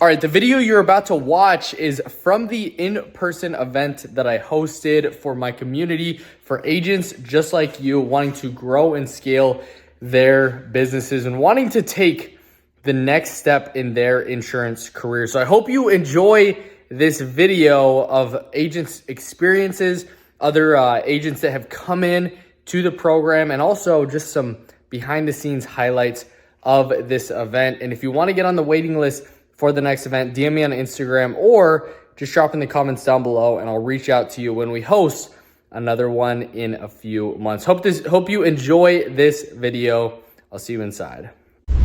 All right, the video you're about to watch is from the in-person event that I hosted for my community for agents just like you wanting to grow and scale their businesses and wanting to take the next step in their insurance career. So I hope you enjoy this video of agents' experiences, other agents that have come in to the program, and also just some behind the scenes highlights of this event. And if you want to get on the waiting list for the next event, DM me on Instagram or just drop in the comments down below and I'll reach out to you when we host another one in a few months. Hope you enjoy this video. I'll see you inside.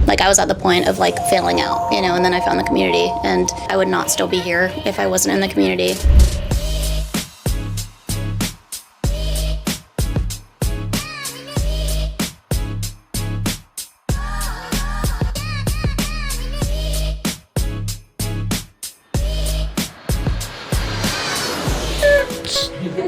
Like, I was at the point of like failing out, you know, and then I found the community, and I would not still be here if I wasn't in the community.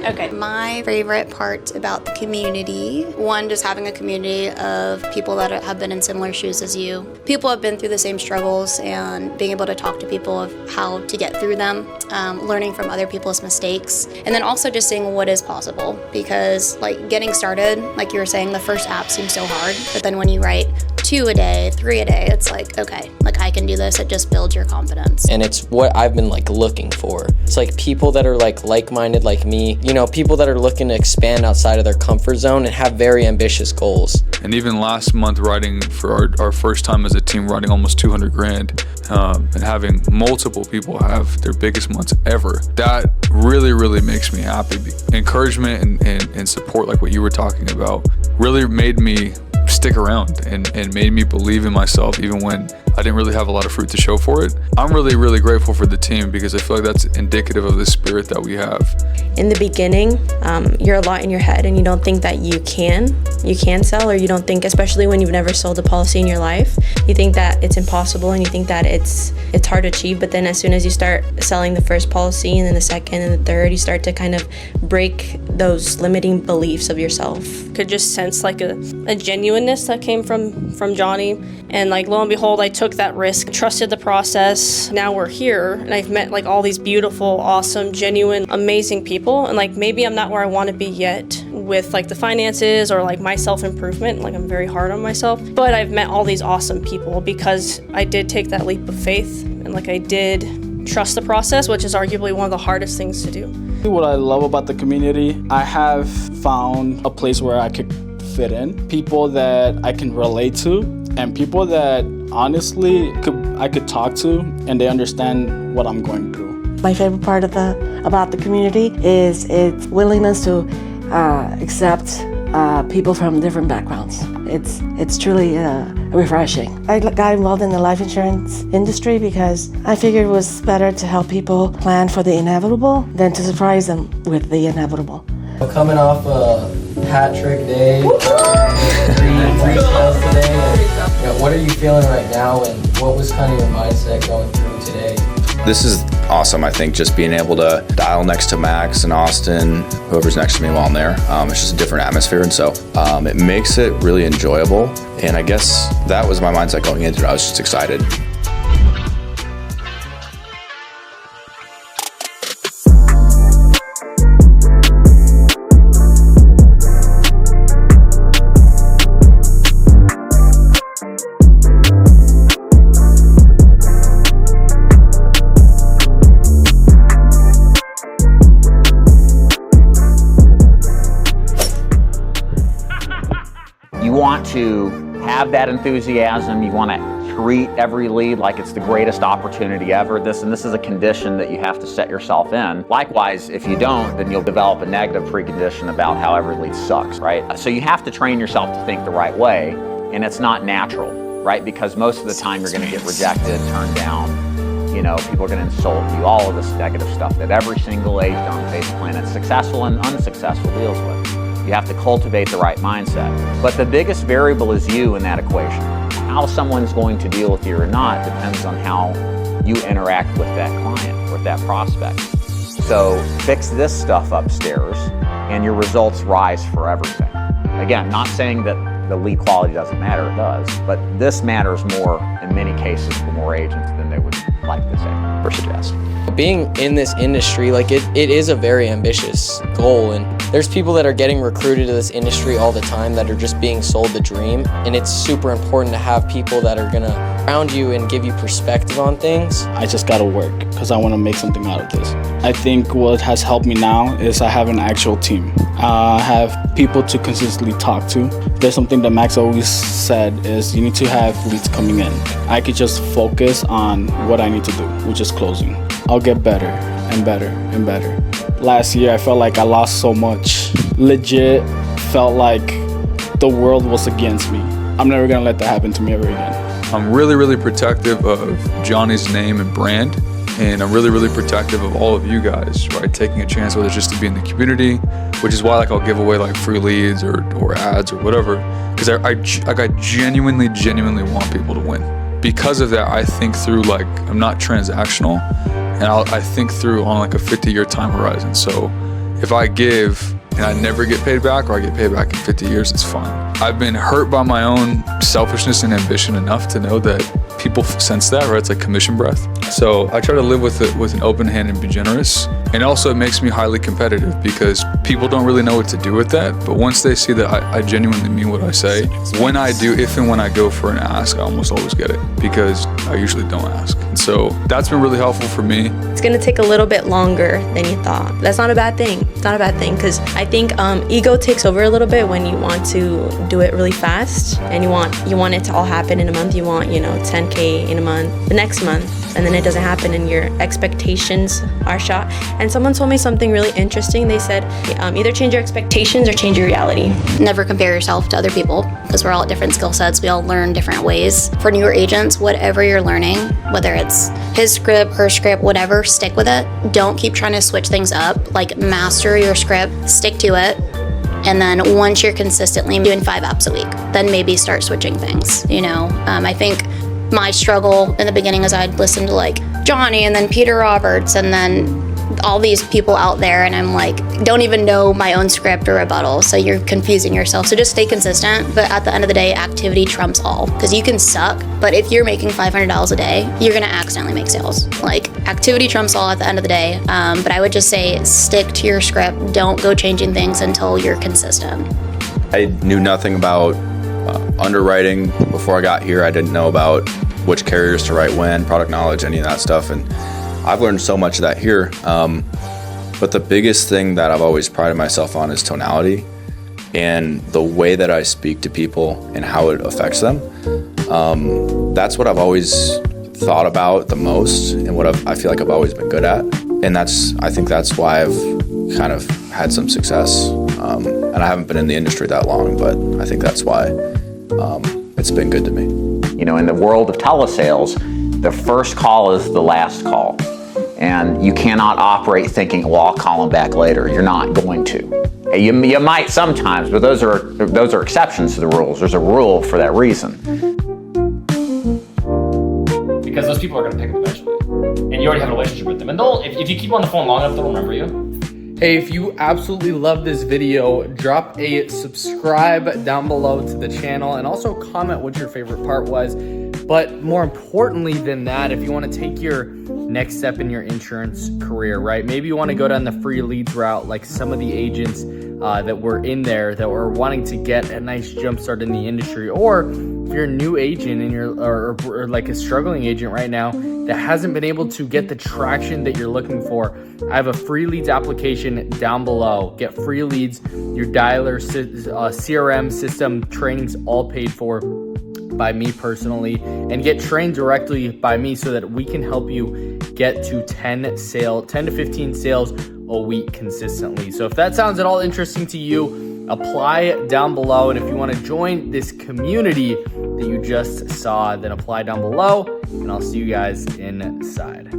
Okay, my favorite part about the community, one, just having a community of people that have been in similar shoes as you. People have been through the same struggles, and being able to talk to people of how to get through them, learning from other people's mistakes, and then also just seeing what is possible. Because like getting started, like you were saying, the first app seems so hard, but then when you write 2 a day, 3 a day, it's like, okay, like I can do this. It just builds your confidence. And it's what I've been like looking for. It's like people that are like-minded like me, you know, people that are looking to expand outside of their comfort zone and have very ambitious goals. And even last month, riding for our first time as a team, riding almost 200 grand, and having multiple people have their biggest months ever, that really makes me happy. Encouragement and support, like what you were talking about, really made me stick around and made me believe in myself even when I didn't really have a lot of fruit to show for it. I'm really grateful for the team because I feel like that's indicative of the spirit that we have. In the beginning, you're a lot in your head and you don't think that you can sell, or you don't think, especially when you've never sold a policy in your life, you think that it's impossible and you think that it's hard to achieve. But then as soon as you start selling the first policy and then the second and the third, you start to kind of break those limiting beliefs of yourself. Could just sense like a genuineness that came from Johnny, and like lo and behold, I took that risk, trusted the process. Now we're here and I've met like all these beautiful, awesome, genuine, amazing people, and like maybe I'm not where I want to be yet with like the finances or like my self-improvement. Like I'm very hard on myself, but I've met all these awesome people because I did take that leap of faith and like I did trust the process, which is arguably one of the hardest things to do. What I love about the community, I have found a place where I could fit in, people that I can relate to, and people that honestly I could talk to and they understand what I'm going through. My favorite part of about the community is its willingness to accept people from different backgrounds. It's truly refreshing. I got involved in the life insurance industry because I figured it was better to help people plan for the inevitable than to surprise them with the inevitable. We're coming off a hat trick day, three sales today. You know, what are you feeling right now, and what was kind of your mindset going through today? This is awesome. I think just being able to dial next to Max and Austin, whoever's next to me while I'm there, it's just a different atmosphere, and so it makes it really enjoyable. And I guess that was my mindset going into it. I was just excited. You want to have that enthusiasm. You want to treat every lead like it's the greatest opportunity ever. This is a condition that you have to set yourself in. Likewise, if you don't, then you'll develop a negative precondition about how every lead sucks, right? So you have to train yourself to think the right way, and it's not natural, right? Because most of the time you're going to get rejected, turned down. You know, people are going to insult you, all of this negative stuff that every single agent on the face of the planet, successful and unsuccessful, deals with. You have to cultivate the right mindset. But the biggest variable is you in that equation. How someone's going to deal with you or not depends on how you interact with that client, with that prospect. So fix this stuff upstairs and your results rise for everything. Again, not saying that the lead quality doesn't matter, it does, but this matters more in many cases for more agents than they would like this being in this industry, like it is a very ambitious goal, and there's people that are getting recruited to this industry all the time that are just being sold the dream, and it's super important to have people that are gonna ground you and give you perspective on things. I just gotta work because I want to make something out of this. I think what has helped me now is I have an actual team. I have people to consistently talk to. There's something that Max always said is you need to have leads coming in. I could just focus on what I need to do, which is closing. I'll get better and better and better. Last year I felt like I lost so much. Legit felt like the world was against me. I'm never gonna let that happen to me ever again. I'm really, really protective of Johnny's name and brand, and I'm really, really protective of all of you guys, right? Taking a chance, whether it's just to be in the community, which is why like I'll give away like free leads or ads or whatever, because I genuinely want people to win. Because of that, I think through like, I'm not transactional, and I think through on like a 50-year time horizon. So if I give and I never get paid back, or I get paid back in 50 years, it's fine. I've been hurt by my own selfishness and ambition enough to know that people sense that, right? It's like commission breath. So I try to live with it with an open hand and be generous. And also it makes me highly competitive because people don't really know what to do with that. But once they see that I genuinely mean what I say, when I do, if and when I go for an ask, I almost always get it because I usually don't ask. And so that's been really helpful for me. It's gonna take a little bit longer than you thought. That's not a bad thing. It's not a bad thing because I think ego takes over a little bit when you want to do it really fast and you want it to all happen in a month. You want, 10K in a month, the next month, and then it doesn't happen and your expectations are shot. And someone told me something really interesting. They said, either change your expectations or change your reality. Never compare yourself to other people because we're all at different skill sets. We all learn different ways. For newer agents, whatever you're learning, whether it's his script, her script, whatever, stick with it. Don't keep trying to switch things up. Like, master your script, stick to it. And then once you're consistently doing 5 apps a week, then maybe start switching things. I think my struggle in the beginning is I'd listen to like Johnny and then Peter Roberts and then all these people out there, and I'm like, don't even know my own script or rebuttal, so you're confusing yourself. So just stay consistent, but at the end of the day, activity trumps all, because you can suck, but if you're making $500 a day, you're gonna accidentally make sales. Like, activity trumps all at the end of the day, but I would just say stick to your script. Don't go changing things until you're consistent. I knew nothing about underwriting before I got here. I didn't know about which carriers to write when, product knowledge, any of that stuff, and I've learned so much of that here. But the biggest thing that I've always prided myself on is tonality and the way that I speak to people and how it affects them. That's what I've always thought about the most and what I feel like I've always been good at. And I think that's why I've kind of had some success. And I haven't been in the industry that long, but I think that's why it's been good to me. In the world of telesales, the first call is the last call. And you cannot operate thinking, well, I'll call them back later. You're not going to. You might sometimes, but those are exceptions to the rules. There's a rule for that reason. Because those people are going to pick up eventually. And you already have a relationship with them. And if you keep on the phone long enough, they'll remember you. Hey, if you absolutely love this video, drop a subscribe down below to the channel and also comment what your favorite part was. But more importantly than that, if you want to take your next step in your insurance career, right? Maybe you want to go down the free leads route like some of the agents that were in there that were wanting to get a nice jump start in the industry. Or if you're a new agent and or like a struggling agent right now that hasn't been able to get the traction that you're looking for, I have a free leads application down below. Get free leads, your dialer, CRM system, trainings all paid for by me personally, and get trained directly by me so that we can help you get to 10 to 15 sales a week consistently. So if that sounds at all interesting to you, apply down below. And if you want to join this community that you just saw, then apply down below, and I'll see you guys inside.